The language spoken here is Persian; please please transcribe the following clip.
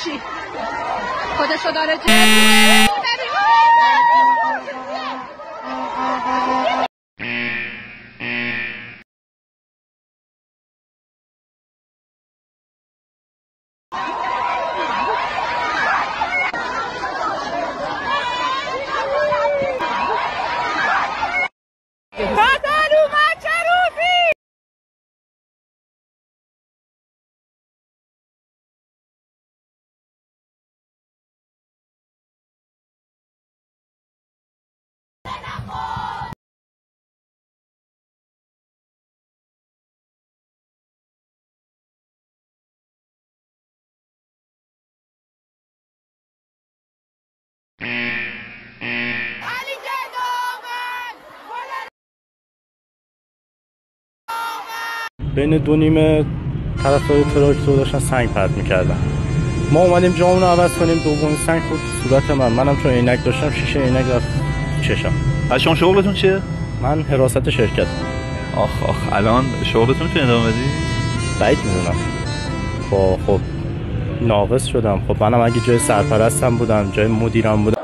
باشی. خودشو داره جنه. بین دو نیمه طرفدار تراکتور داشتن سنگ پرت میکردن. ما اومدیم جامون رو عوض کنیم، دومین سنگ خورد تو صورت منم چون عینک داشتم شیشه عینک رفت چشم. شما شغلتون چیه؟ من حراست شرکت. آخ الان شغلتون چه ادامه بدی؟ بعید میدونم. خب ناقص شدم. خب منم اگه جای سرپرستم بودم، جای مدیرم بودم